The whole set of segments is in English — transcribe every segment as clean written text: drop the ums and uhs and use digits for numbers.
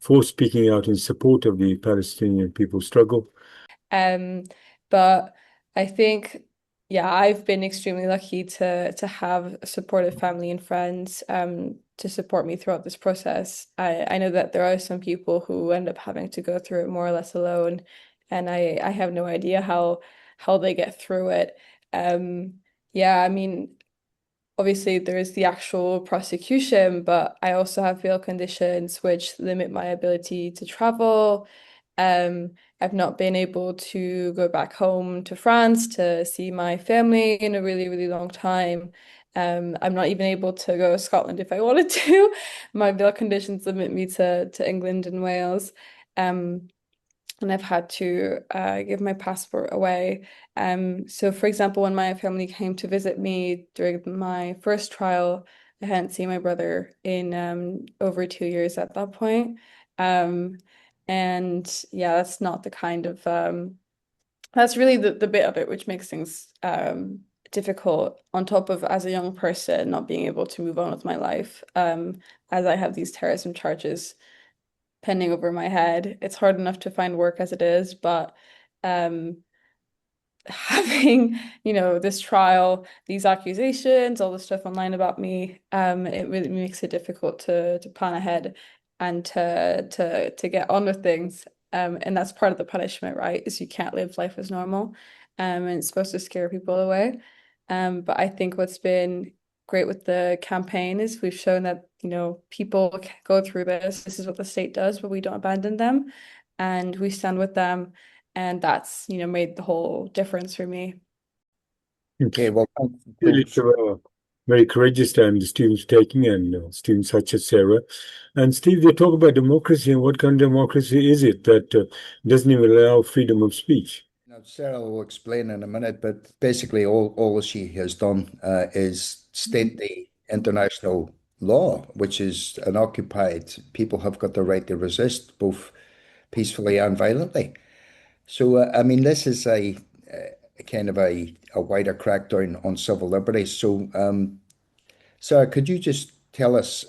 for speaking out in support of the Palestinian people's struggle. Um, but I think, yeah, I've been extremely lucky to have a supportive family and friends to support me throughout this process. I know that there are some people who end up having to go through it more or less alone, and I have no idea how they get through it. Yeah, I mean, obviously there is the actual prosecution, but I also have bail conditions which limit my ability to travel. Um, I've not been able to go back home to France to see my family in a really, really long time. I'm not even able to go to Scotland if I wanted to. My bail conditions limit me to England and Wales. Um, and I've had to give my passport away. So, for example, when my family came to visit me during my first trial, I hadn't seen my brother in over 2 years at that point. Um, and yeah, that's not the kind of that's really the bit of it which makes things difficult, on top of as a young person not being able to move on with my life, as I have these terrorism charges pending over my head. It's hard enough to find work as it is, but um, having, this trial, these accusations, all the stuff online about me, it really makes it difficult to plan ahead and to get on with things. And that's part of the punishment, right? Is you can't live life as normal. And it's supposed to scare people away. But I think what's been great with the campaign is we've shown that, people can go through this. This is what the state does, but we don't abandon them. And we stand with them. And that's, made the whole difference for me. Mm. Okay, well, Really, very courageous stand the students are taking, and students such as Sarah. And Steve, they talk about democracy, and what kind of democracy is it that doesn't even allow freedom of speech? now Sarah will explain in a minute, but basically all she has done is state the international law, which is an occupied people have got the right to resist both peacefully and violently. So, I mean, this is a kind of a wider crackdown on civil liberties. So, Sarah, could you just tell us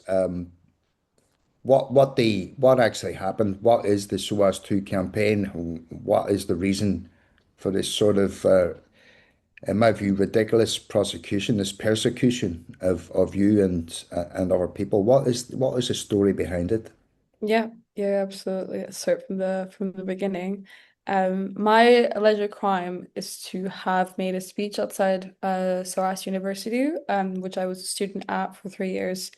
what actually happened? What is the SOAS 2 campaign? What is the reason for this sort of, in my view, ridiculous prosecution, this persecution of you and our people? What is the story behind it? Yeah, yeah, absolutely. Let's start from the beginning. My alleged crime is to have made a speech outside SOAS University, which I was a student at for 3 years,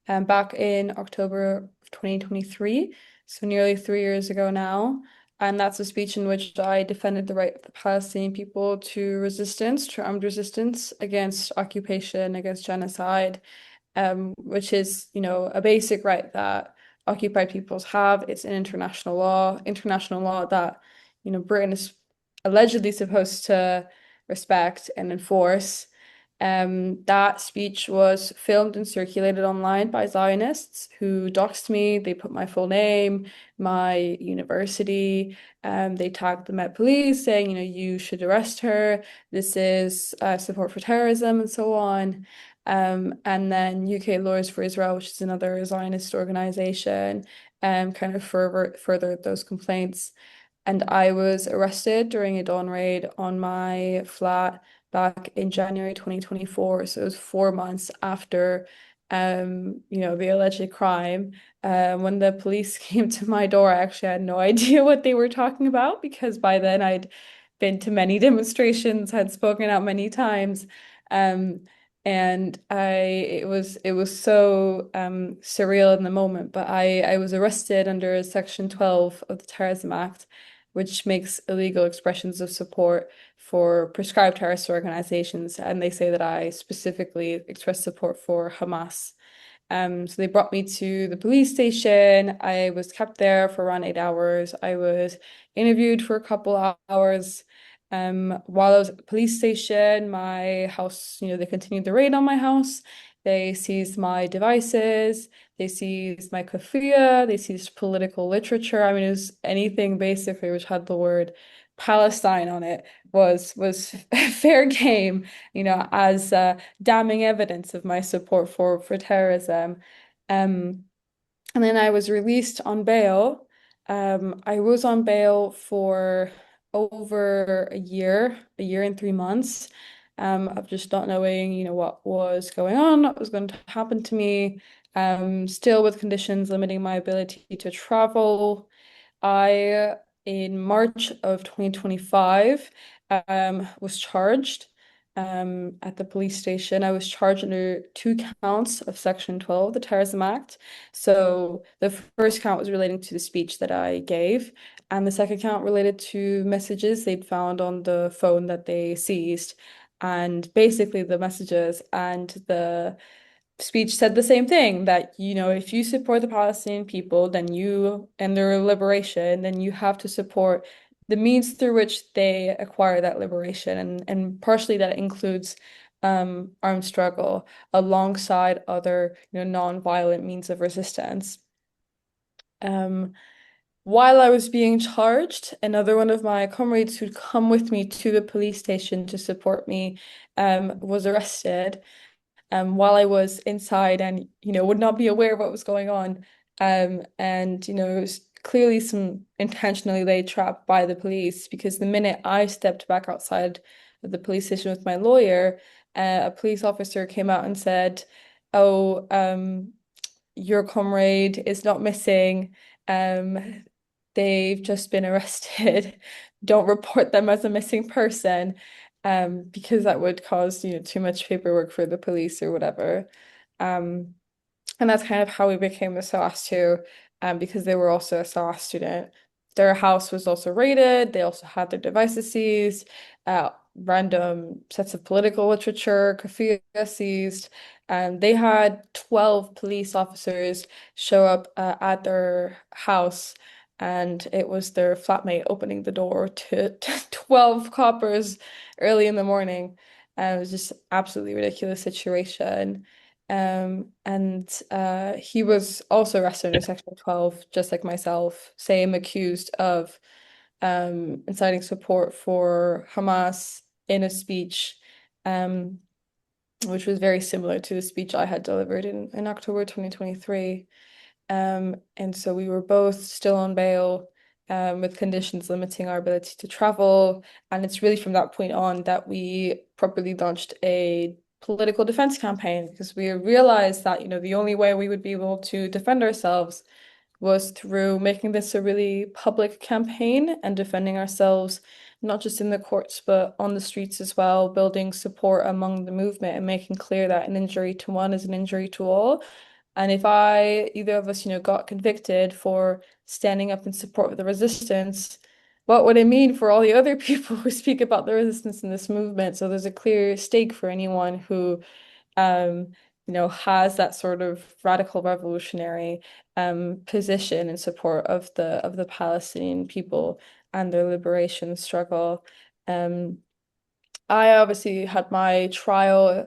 back in October of 2023, so nearly 3 years ago now. And that's a speech in which I defended the right of the Palestinian people to resistance, to armed resistance against occupation, against genocide, which is, a basic right that occupied peoples have. It's an international law that, Britain is allegedly supposed to respect and enforce. That speech was filmed and circulated online by Zionists who doxed me. They put my full name, my university, they tagged the Met Police saying, you should arrest her. This is support for terrorism and so on. And then UK Lawyers for Israel, which is another Zionist organization, kind of furthered those complaints. And I was arrested during a dawn raid on my flat back in January 2024. So it was 4 months after, the alleged crime. When the police came to my door, I actually had no idea what they were talking about because by then I'd been to many demonstrations, had spoken out many times. Um, and it was so surreal in the moment, but I was arrested under Section 12 of the Terrorism Act, which makes illegal expressions of support for prescribed terrorist organizations, and they say that I specifically expressed support for Hamas. So they brought me to the police station. I was kept there for around 8 hours. I was interviewed for a couple hours. While I was at the police station, my house, they continued the raid on my house. They seized my devices. They seized my kafia. They seized political literature. I mean, it was anything basically which had the word Palestine on it was fair game, as damning evidence of my support for terrorism. Um, And then I was released on bail. I was on bail for over a year and 3 months, of just not knowing, what was going on, what was going to happen to me, still with conditions limiting my ability to travel. I, in March of 2025, was charged at the police station. I was charged under 2 counts of Section 12 of the Terrorism Act. So the first count was relating to the speech that I gave, and the second count related to messages they'd found on the phone that they seized. And basically, the messages and the speech said the same thing that, if you support the Palestinian people, then you and their liberation, then you have to support the means through which they acquire that liberation. And partially that includes armed struggle alongside other, non-violent means of resistance. Um, while I was being charged, another one of my comrades who'd come with me to the police station to support me was arrested while I was inside and, would not be aware of what was going on. And, it was clearly some intentionally laid trap by the police because the minute I stepped back outside of the police station with my lawyer, a police officer came out and said, "Oh, your comrade is not missing. Um, they've just been arrested. Don't report them as a missing person, because that would cause, too much paperwork for the police or whatever." Um, and that's kind of how we became a SOAS too, because they were also a SOAS student. Their house was also raided. They also had their devices seized, random sets of political literature, kafia seized. They had 12 police officers show up at their house, and it was their flatmate opening the door to 12 coppers early in the morning. And it was just absolutely ridiculous situation. And he was also arrested under Section 12, just like myself, same accused of inciting support for Hamas in a speech, um, which was very similar to the speech I had delivered in October 2023. And so we were both still on bail, with conditions limiting our ability to travel. And it's really from that point on that we properly launched a political defense campaign because we realized that, the only way we would be able to defend ourselves was through making this a really public campaign and defending ourselves, not just in the courts, but on the streets as well, building support among the movement and making clear that an injury to one is an injury to all. And if either of us, got convicted for standing up in support of the resistance, what would it mean for all the other people who speak about the resistance in this movement? So there's a clear stake for anyone who, um, has that sort of radical revolutionary position in support of the Palestinian people and their liberation struggle. Um, I obviously had my trial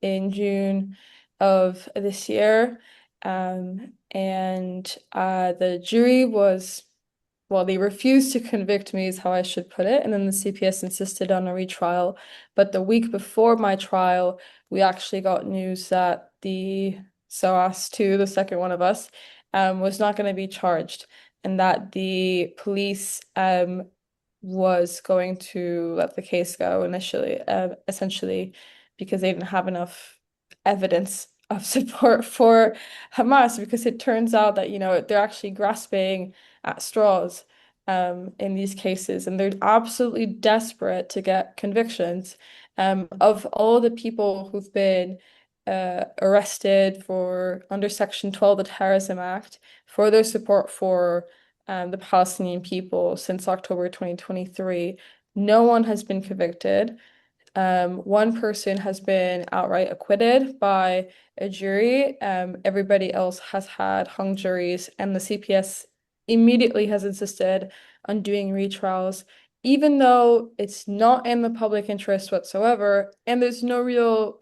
in June of this year, and the jury was, well, they refused to convict me, is how I should put it, and then the CPS insisted on a retrial. But the week before my trial, we actually got news that the SOAS 2, the second one of us, was not going to be charged, and that the police was going to let the case go initially, essentially because they didn't have enough evidence of support for Hamas, because it turns out that, they're actually grasping at straws in these cases, and they're absolutely desperate to get convictions. Of all the people who've been arrested for under Section 12 of the Terrorism Act for their support for the Palestinian people since October 2023. No one has been convicted. One person has been outright acquitted by a jury. Everybody else has had hung juries, and the CPS immediately has insisted on doing retrials, even though it's not in the public interest whatsoever, and there's no real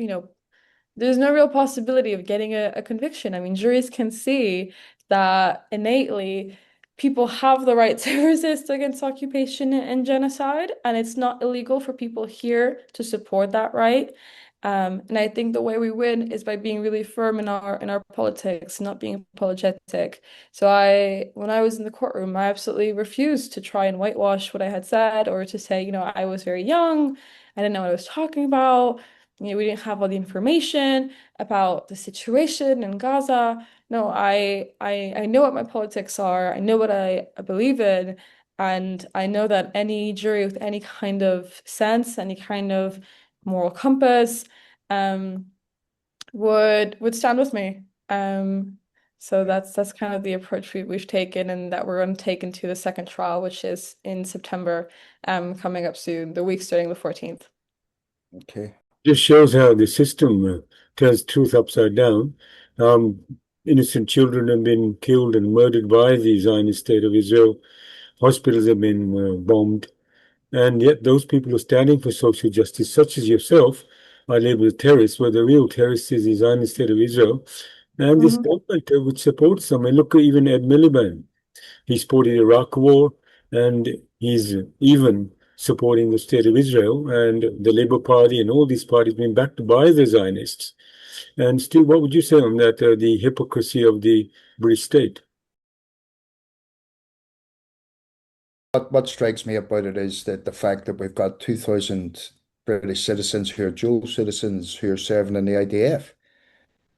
possibility of getting a conviction. I mean, juries can see that innately people have the right to resist against occupation and genocide, and it's not illegal for people here to support that right. And I think the way we win is by being really firm in our politics, not being apologetic. So when I was in the courtroom, I absolutely refused to try and whitewash what I had said or to say, I was very young, I didn't know what I was talking about. We didn't have all the information about the situation in Gaza. No, I know what my politics are. I know what I believe in. And I know that any jury with any kind of sense, any kind of moral compass, um, would stand with me. So that's kind of the approach we've taken, and that we're going to take into the second trial, which is in September, coming up soon, the week starting the 14th. Okay. Just shows how the system turns truth upside down. Um, Innocent children have been killed and murdered by the Zionist state of Israel. Hospitals have been bombed. And yet those people who are standing for social justice, such as yourself, are labeled terrorists, where the real terrorist is the Zionist state of Israel. And this Mhm. government which supports them. And look at even Ed Miliband. He supported the Iraq War, and he's even supporting the state of Israel and the Labour Party and all these parties being backed by the Zionists. And Steve, what would you say on that, the hypocrisy of the British state? What strikes me about it is that the fact that we've got 2,000 British citizens who are dual citizens who are serving in the IDF,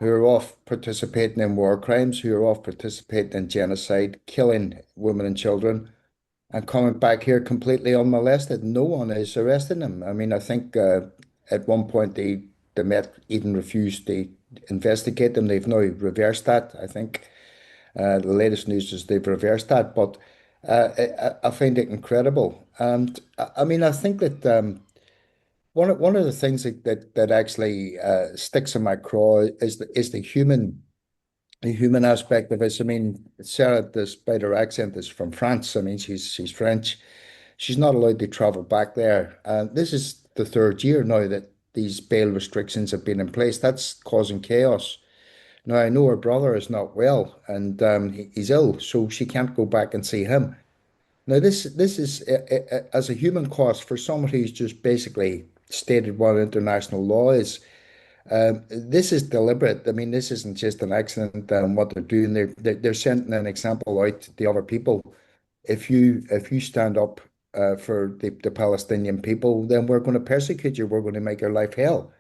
who are off participating in war crimes, who are off participating in genocide, killing women and children, and coming back here completely unmolested. No one is arresting them. I mean, I think at one point the Met even refused to investigate them. They've now reversed that. I think the latest news is they've reversed that, but I find it incredible. And I mean, I think that one of the things that actually sticks in my craw is the human aspect of this. I mean, Sarah, despite her accent, is from France. I mean, she's French. She's not allowed to travel back there. This is the third year now that these bail restrictions have been in place. That's causing chaos. Now, I know her brother is not well and he's ill, so she can't go back and see him. Now, this is as a human cost for somebody who's just basically stated what international law is. This is deliberate. I mean, this isn't just an accident. What they're doing, they're sending an example out to the other people. If you stand up for the Palestinian people, then we're going to persecute you. We're going to make your life hell.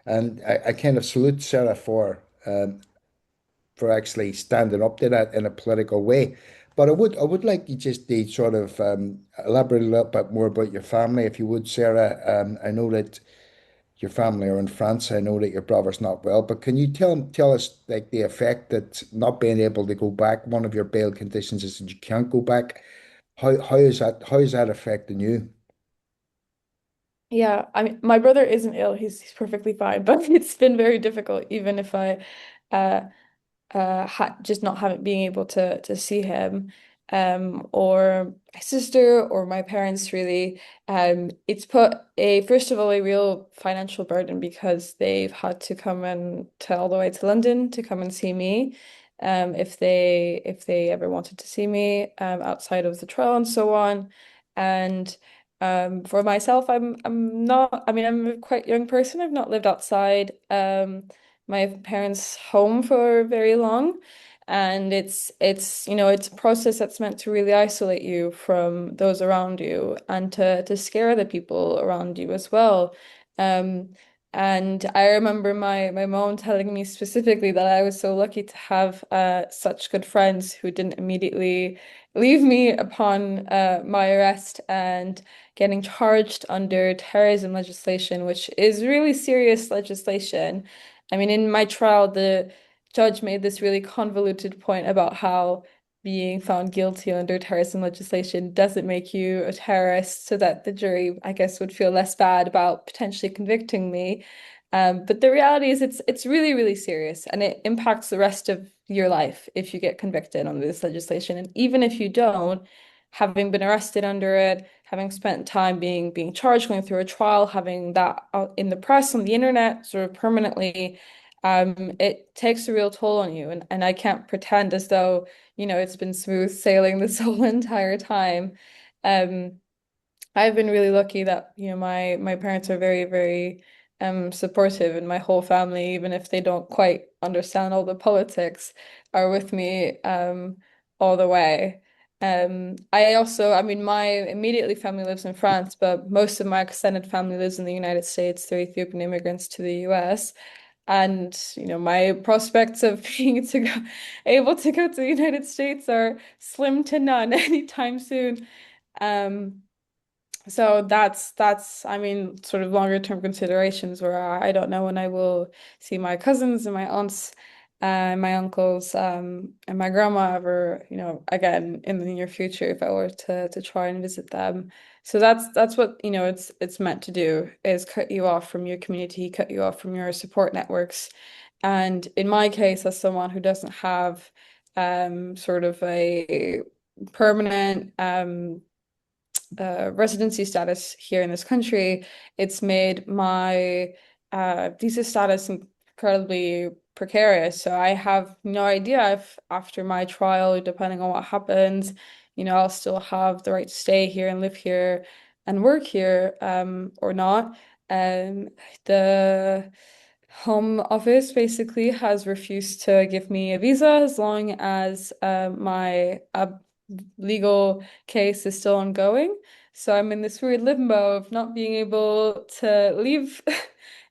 And I kind of salute Sarah for actually standing up to that in a political way. But I would like you just to sort of elaborate a little bit more about your family, if you would, Sarah. I know that your family are in France. I know that your brother's not well, but can you tell us like the effect that not being able to go back? One of your bail conditions is that you can't go back. How is that affecting you? Yeah, I mean, my brother isn't ill. He's perfectly fine, but it's been very difficult, even if I uh ha just not having being able to see him, or my sister or my parents really. It's put a first of all a real financial burden because they've had to come and to all the way to London to come and see me, if they ever wanted to see me outside of the trial and so on. And for myself, I'm not, I mean, I'm a quite young person. I've not lived outside my parents' home for very long. And it's a process that's meant to really isolate you from those around you and to scare the people around you as well. Um, and I remember my mom telling me specifically that I was so lucky to have such good friends who didn't immediately leave me upon my arrest and getting charged under terrorism legislation, which is really serious legislation. I mean, in my trial, the judge made this really convoluted point about how being found guilty under terrorism legislation doesn't make you a terrorist, so that the jury, I guess, would feel less bad about potentially convicting me. But the reality is it's really, really serious and it impacts the rest of your life if you get convicted under this legislation. And even if you don't, having been arrested under it, having spent time being charged, going through a trial, having that out in the press, on the internet, sort of permanently, it takes a real toll on you. And I can't pretend as though, it's been smooth sailing this whole entire time. Um, I've been really lucky that, my parents are very, very supportive, and my whole family, even if they don't quite understand all the politics, are with me all the way. I mean, my immediately family lives in France, but most of my extended family lives in the United States. They're Ethiopian immigrants to the US. And, my prospects of able to go to the United States are slim to none anytime soon. Um, so that's I mean sort of longer term considerations where I don't know when I will see my cousins and my aunts and my uncles and my grandma ever, again in the near future if I were to try and visit them. So that's what, it's meant to do is cut you off from your community, cut you off from your support networks. And in my case, as someone who doesn't have sort of a permanent residency status here in this country, it's made my visa status incredibly precarious. So I have no idea if after my trial, depending on what happens, I'll still have the right to stay here and live here and work here, or not. Um, the Home Office basically has refused to give me a visa as long as my legal case is still ongoing. So I'm in this weird limbo of not being able to leave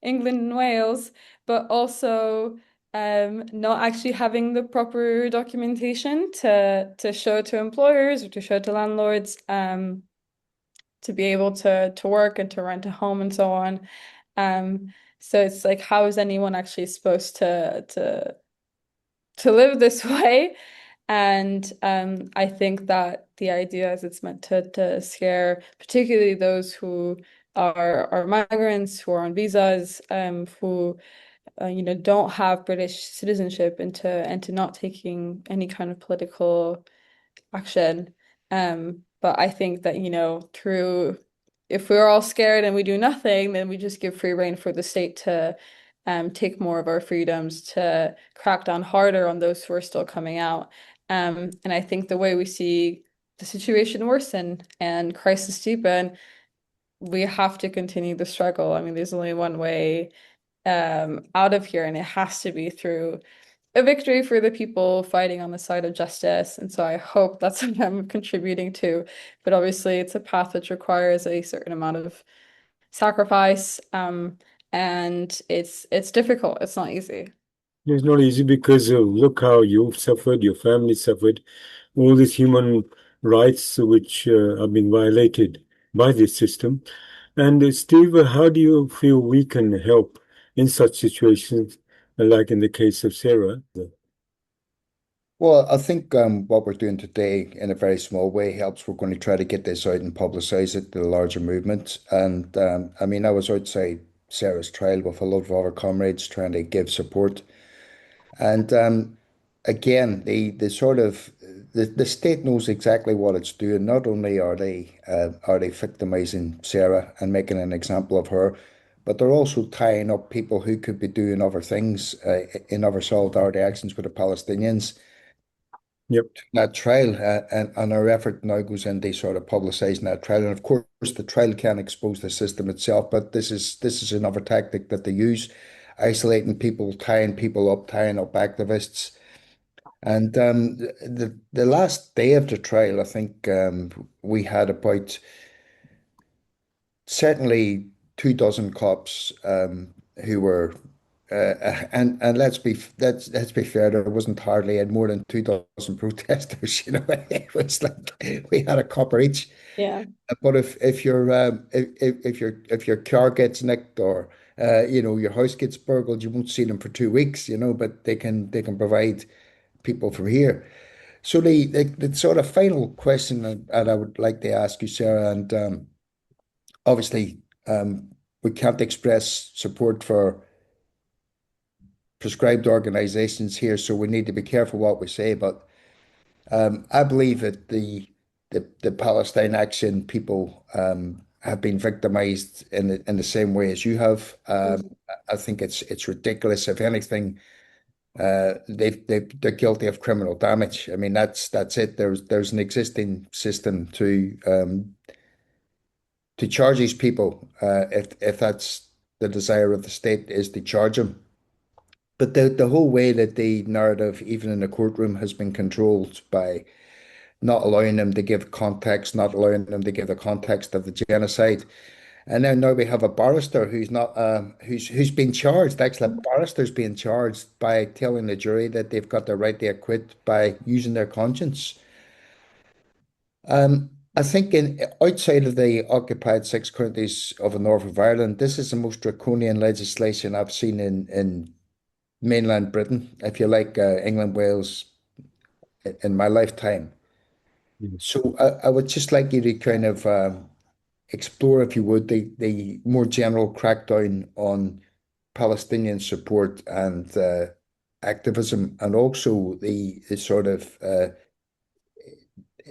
England and Wales, but also not actually having the proper documentation to show to employers or to show to landlords, to be able to work and to rent a home and so on. So it's like, how is anyone actually supposed to live this way? And I think that the idea is it's meant to scare particularly those who are migrants, who are on visas, who don't have British citizenship into not taking any kind of political action. But I think that, through if we're all scared and we do nothing, then we just give free rein for the state to take more of our freedoms, to crack down harder on those who are still coming out. And I think the way we see the situation worsen and crisis deepen, we have to continue the struggle. I mean, there's only one way out of here, and it has to be through a victory for the people fighting on the side of justice. And so I hope that's what I'm contributing to. But obviously, it's a path which requires a certain amount of sacrifice, and it's difficult. It's not easy. It's not easy because look how you've suffered, your family suffered, all these human rights which are being violated by this system. And Steve, how do you feel we can help in such situations, like in the case of Sarah? Well, I think what we're doing today in a very small way helps. We're going to try to get this out and publicize it to the larger movement. And I mean, I was outside Sarah's trial with a lot of other comrades trying to give support. And again, the sort of the state knows exactly what it's doing. Not only are they victimizing Sarah and making an example of her, but they're also tying up people who could be doing other things in other solidarity actions with the Palestinians. Yep. That trial, and our effort now goes into sort of publicising that trial. And of course, the trial can expose the system itself, but this is another tactic that they use, isolating people, tying up activists. And the last day of the trial, I think we had about certainly 2 dozen cops who were and let's be fair, there wasn't hardly had more than 2 dozen protesters. It was like we had a copper each. Yeah. But if your car gets nicked or your house gets burgled, you won't see them for 2 weeks. But they can provide people from here. So the sort of final question that I would like to ask you, Sarah, and obviously we can't express support for prescribed organizations here, so we need to be careful what we say. But I believe that the Palestine Action people have been victimized in the same way as you have. I think it's ridiculous. If anything, they're guilty of criminal damage. I mean, that's it. There's an existing system to charge these people if that's the desire of the state is to charge him. But the whole way that the narrative, even in the courtroom, has been controlled by not allowing them to give context, not allowing them to give the context of the genocide. And then now we have a barrister who's not who's been charged. Actually, a barrister's being charged by telling the jury that they've got the right to acquit by using their conscience. I think in outside of the occupied six counties of the north of Ireland, this is the most draconian legislation I've seen in mainland Britain, if you like, England, Wales, in my lifetime. Mm. So I would just like you to kind of explore, if you would, the more general crackdown on Palestinian support and activism, and also the sort of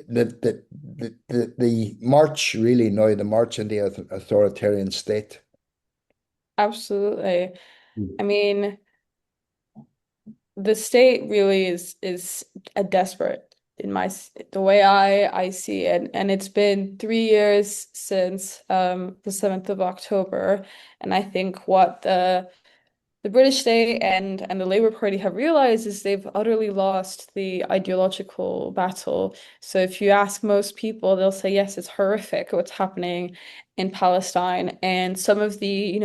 the march, really now, the march in the authoritarian state. Absolutely. Mm. I mean, the state really is a desperate in the way I see it, and it's been 3 years since the 7th of October, and I think what the British state and the Labour Party have realized is they've utterly lost the ideological battle. So if you ask most people, they'll say, yes, it's horrific what's happening in Palestine. And some of the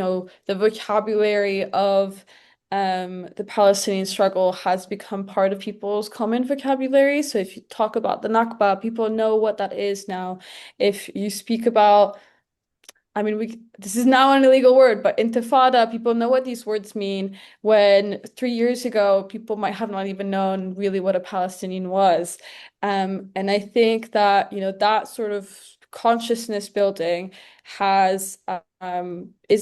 vocabulary of the Palestinian struggle has become part of people's common vocabulary. So if you talk about the Nakba, people know what that is now. If you speak about I mean, this is now an illegal word, but intifada, people know what these words mean. When 3 years ago, people might have not even known really what a Palestinian was. And I think that, that sort of consciousness building is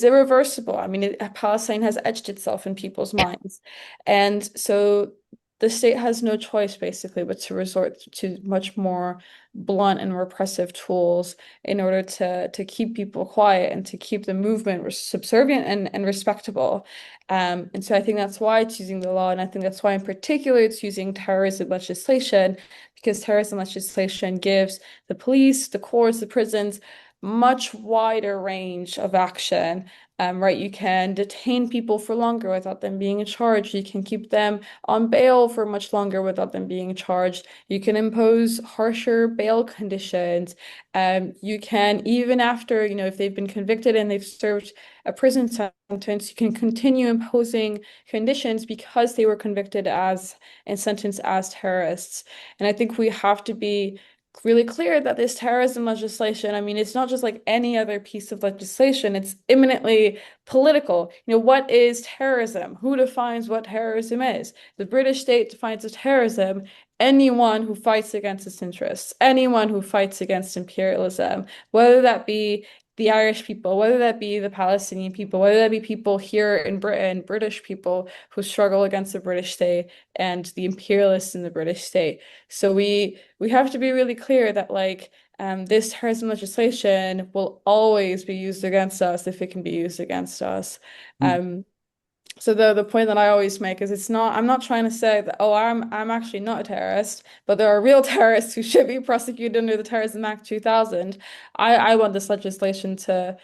irreversible. I mean, Palestine has etched itself in people's minds. And so the state has no choice basically but to resort to much more blunt and repressive tools in order to keep people quiet and to keep the movement subservient and respectable. And so I think that's why it's using the law, and I think that's why in particular it's using terrorism legislation, because terrorism legislation gives the police, the courts, the prisons much wider range of action. Right, you can detain people for longer without them being charged. You can keep them on bail for much longer without them being charged. You can impose harsher bail conditions. You can, even after, if they've been convicted and they've served a prison sentence, you can continue imposing conditions because they were convicted as and sentenced as terrorists. And I think we have to be really clear that this terrorism legislation, I mean, it's not just like any other piece of legislation, it's imminently political. What is terrorism? Who defines what terrorism is? The British state defines as terrorism anyone who fights against its interests, anyone who fights against imperialism, whether that be the Irish people, whether that be the Palestinian people, whether that be people here in Britain, British people who struggle against the British state and the imperialists in the British state. So we have to be really clear that this terrorism legislation will always be used against us if it can be used against us. Mm. Um, so the point that I always make is I'm not trying to say that, oh, I'm actually not a terrorist, but there are real terrorists who should be prosecuted under the Terrorism Act 2000. I want this legislation to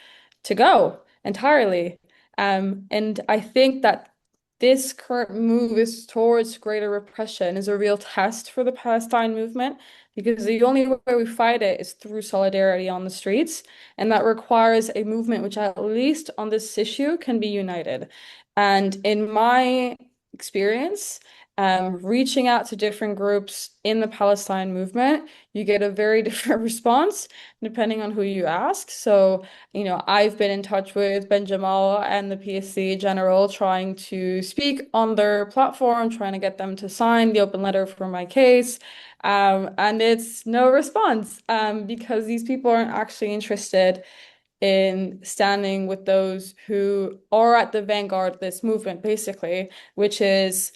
go entirely. And I think that this current move is towards greater repression is a real test for the Palestine movement because the only way we fight it is through solidarity on the streets, and that requires a movement which, at least on this issue, can be united. And in my experience, reaching out to different groups in the Palestine movement, you get a very different response depending on who you ask. So, I've been in touch with Ben Jamal and the PSC General trying to speak on their platform, trying to get them to sign the open letter for my case. And it's no response because these people aren't actually interested in standing with those who are at the vanguard of this movement, basically, which is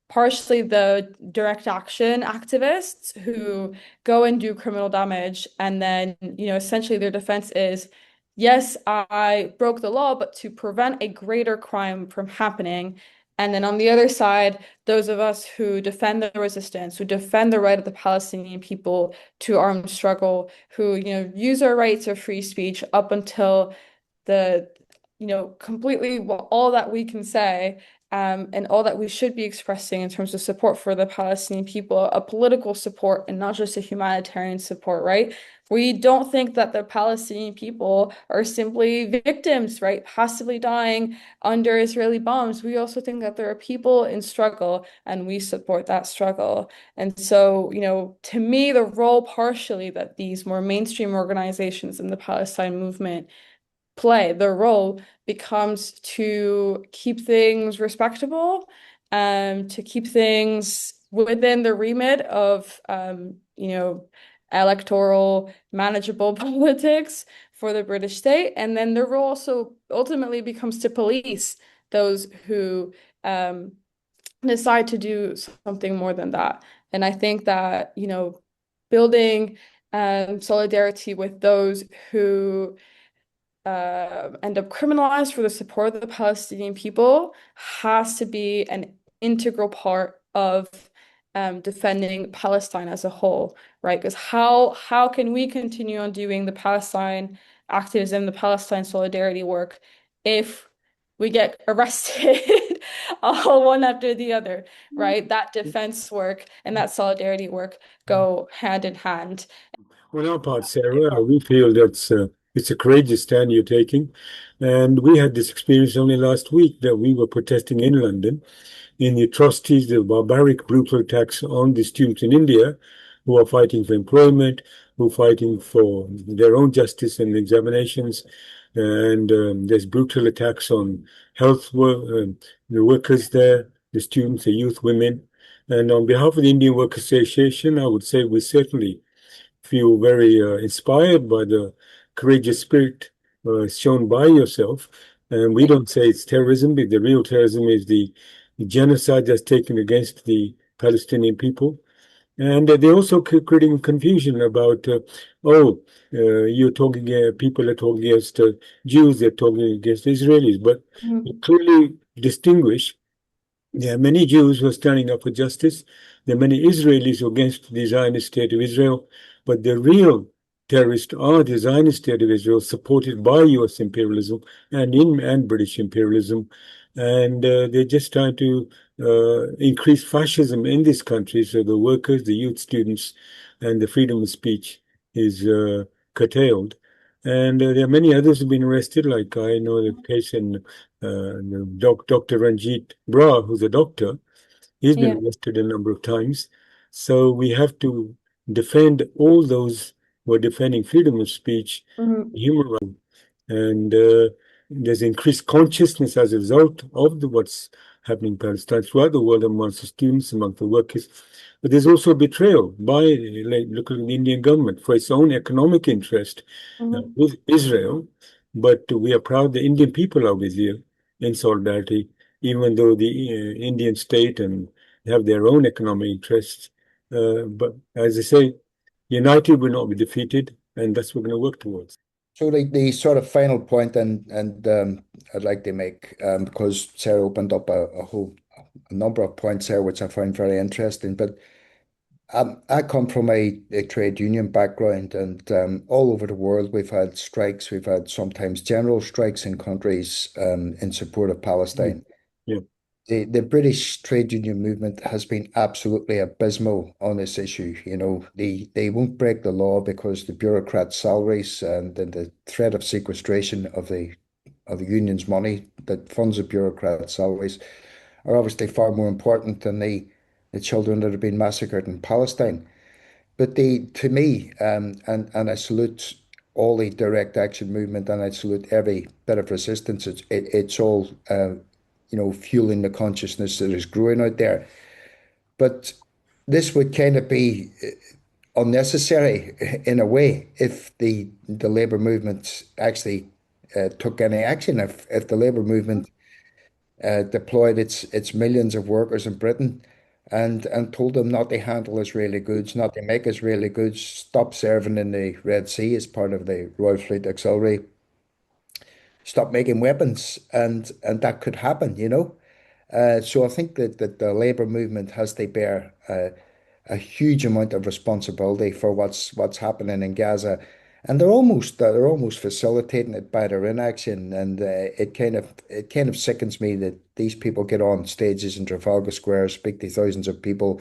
partially the direct action activists who go and do criminal damage. And then, essentially their defense is, yes, I broke the law, but to prevent a greater crime from happening. And then on the other side, those of us who defend the resistance, who defend the right of the Palestinian people to armed struggle, who, use our rights of free speech up until the completely all that we can say, and all that we should be expressing in terms of support for the Palestinian people, a political support and not just a humanitarian support, right? We don't think that the Palestinian people are simply victims, right? Passively dying under Israeli bombs. We also think that there are people in struggle, and we support that struggle. And so, to me, the role partially that these more mainstream organizations in the Palestine movement play, their role becomes to keep things respectable, to keep things within the remit of, electoral manageable politics for the British state. And then their role also ultimately becomes to police those who decide to do something more than that. And I think that, building solidarity with those who end up criminalized for the support of the Palestinian people has to be an integral part of defending Palestine as a whole, right? Because how can we continue on doing the Palestine activism, the Palestine solidarity work, if we get arrested all one after the other, right? That defense work and that solidarity work go hand in hand. On our part, Sarah, we feel that's it's a courageous stand you're taking. And we had this experience only last week that we were protesting in London in the atrocities, the barbaric, brutal attacks on the students in India who are fighting for employment, who are fighting for their own justice and examinations. And there's brutal attacks on the workers there, the students, the youth, women. And on behalf of the Indian Workers Association, I would say we certainly feel very inspired by the courageous spirit shown by yourself. And we don't say it's terrorism, but the real terrorism is the genocide that's taken against the Palestinian people. And they're also creating confusion about, you're talking, people are talking against Jews, they're talking against Israelis, but you Mhm. clearly distinguish there are many Jews who are standing up for justice. There are many Israelis who are against the Zionist state of Israel. But the real terrorists are the Zionist state of Israel, supported by US imperialism and British imperialism. And they're just trying to increase fascism in this country. So the workers, the youth, students, and the freedom of speech is curtailed. And there are many others who've been arrested, like I know the case in Dr. Ranjit Brar, who's a doctor. He's been Yeah. arrested a number of times. So we have to defend all those who are defending freedom of speech, Mhm. human rights, and there's increased consciousness as a result of what's happening in Palestine throughout the world amongst the students, among the workers. But there's also betrayal by, like, look at the Indian government for its own economic interest Mhm. with Israel. But we are proud the Indian people are with you in solidarity, even though the Indian state and have their own economic interests. But as I say, united will not be defeated, and that's what we're going to work towards. So the sort of final point and I'd like to make because Sarah opened up a number of points there which I find very interesting. But I come from a trade union background, and all over the world we've had strikes. We've had sometimes general strikes in countries in support of Mm. Palestine. Yeah. The British trade union movement has been absolutely abysmal on this issue. You know, they won't break the law because the bureaucrats' salaries and the threat of sequestration of the union's money that funds the bureaucrats' salaries are obviously far more important than the children that have been massacred in Palestine. But to me, and I salute all the direct action movement, and I salute every bit of resistance. It's all fueling the consciousness that is growing out there. But this would kind of be unnecessary in a way if the labor movement actually took any action. If the labor movement deployed its millions of workers in Britain and told them not to handle Israeli goods, not to make Israeli goods, stop serving in the Red Sea as part of the Royal Fleet Auxiliary, stop making weapons, and that could happen, you know. So I think that the labor movement has to bear a huge amount of responsibility for what's happening in Gaza, and they're almost facilitating it by their inaction, and it kind of sickens me that these people get on stages in Trafalgar Square, speak to thousands of people,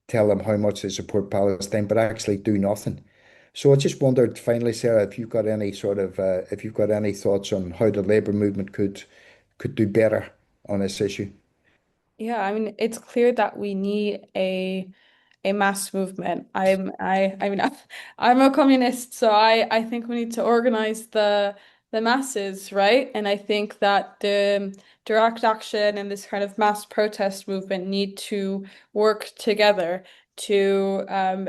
tell them how much they support Palestine, but actually do nothing. So I just wondered finally, Sarah, if you've got any thoughts on how the labor movement could do better on this issue. Yeah, I mean, it's clear that we need a mass movement. I mean I'm a communist, so I think we need to organize the masses, right? And I think that the direct action and this kind of mass protest movement need to work together to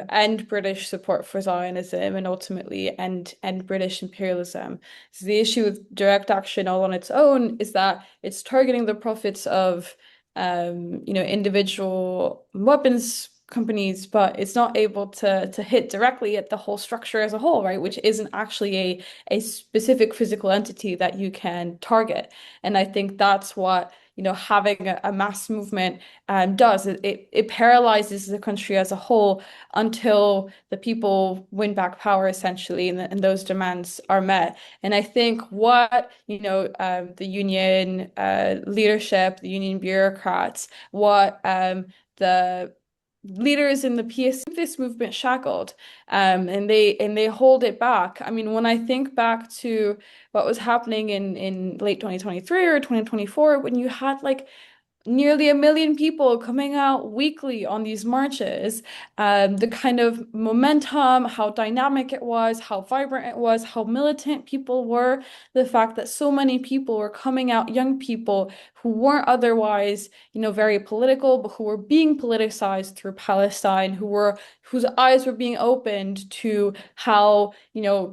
end British support for Zionism and ultimately end British imperialism. So the issue with direct action all on its own is that it's targeting the profits of individual weapons companies, but it's not able to hit directly at the whole structure as a whole, right? Which isn't actually a specific physical entity that you can target. And I think that's what, having a mass movement does. It paralyzes the country as a whole until the people win back power, essentially, and those demands are met. And I think what, the union leadership, the union bureaucrats, what the leaders in the PSC, this movement shackled, and they hold it back. I mean, when I think back to what was happening in late 2023 or 2024, when you had like nearly 1 million people coming out weekly on these marches. The kind of momentum, how dynamic it was, how vibrant it was, how militant people were, the fact that so many people were coming out, young people who weren't otherwise, very political, but who were being politicized through Palestine, whose eyes were being opened to how,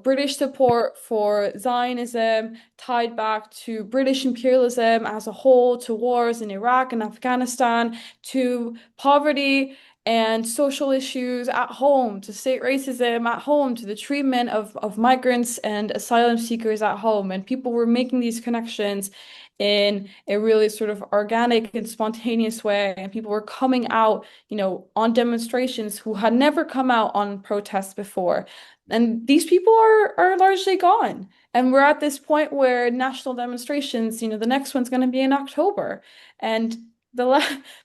British support for Zionism tied back to British imperialism as a whole, to wars in Iraq and Afghanistan, to poverty and social issues at home, to state racism at home, to the treatment of migrants and asylum seekers at home. And people were making these connections in a really sort of organic and spontaneous way. And people were coming out, on demonstrations who had never come out on protests before. And these people are largely gone. And we're at this point where national demonstrations, the next one's going to be in October. And the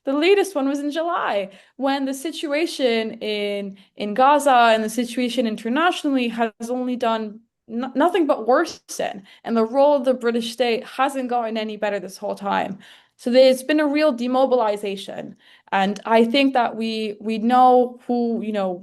latest one was in July, when the situation in Gaza and the situation internationally has only done nothing but worsen. And the role of the British state hasn't gotten any better this whole time. So there's been a real demobilization. And I think that we know who,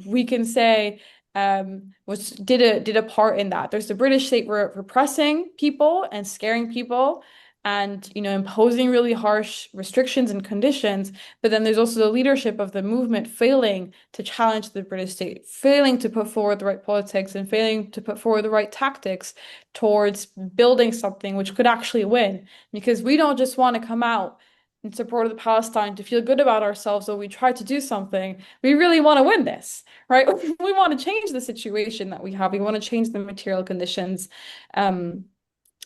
we can say was did a part in that. There's the British state repressing people and scaring people and imposing really harsh restrictions and conditions, but then there's also the leadership of the movement failing to challenge the British state, failing to put forward the right politics and failing to put forward the right tactics towards building something which could actually win, because we don't just want to come out in support of the Palestine to feel good about ourselves, or we try to do something. We really want to win this, right? We want to change the situation that we have. We want to change the material conditions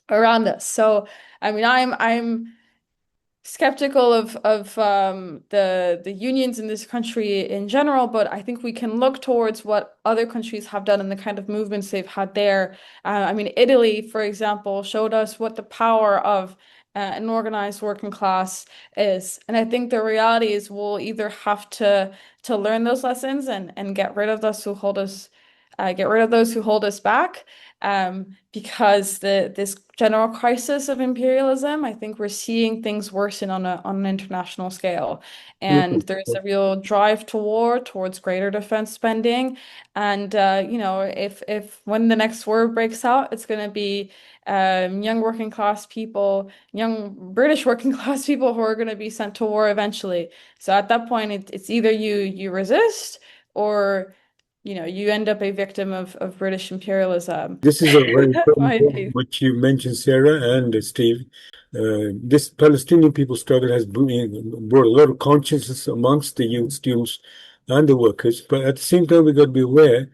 around us. So, I mean, I'm skeptical of the unions in this country in general, but I think we can look towards what other countries have done and the kind of movements they've had there. I mean, Italy, for example, showed us what the power of an organized working class is. And I think the reality is we'll either have to learn those lessons and get rid of those who hold us back, because this general crisis of imperialism, I think we're seeing things worsen on an international scale, and there's a real drive to war, towards greater defense spending, and if when the next war breaks out, it's going to be young working class people, young British working class people who are going to be sent to war eventually. So at that point, it's either you resist or you end up a victim of British imperialism. This is a very important My point opinion. which you mentioned, Sarah and Steve. This Palestinian people struggle has brought a lot of consciousness amongst the youth, students, and the workers. But at the same time, we got to be aware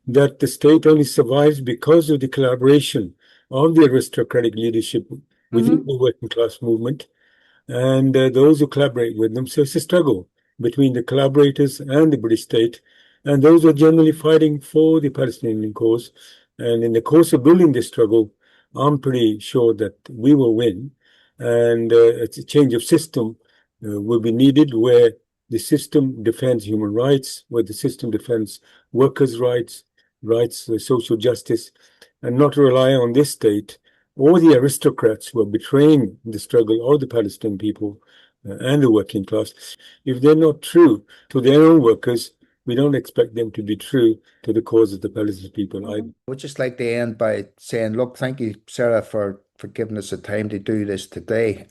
that the state only survives because of the collaboration of the aristocratic leadership within Hmm. the working class movement and those who collaborate with them. So it's a struggle between the collaborators and the British state, and those who are generally fighting for the Palestinian cause. And in the course of building this struggle, I'm pretty sure that we will win. And it's a change of system will be needed where the system defends human rights, where the system defends workers' rights, social justice, and not rely on this state or the aristocrats who are betraying the struggle of the Palestinian people and the working class. If they're not true to their own workers, we don't expect them to be true to the cause of the Palestinian people either. I would just like to end by saying, look, thank you, Sarah, for giving us the time to do this today.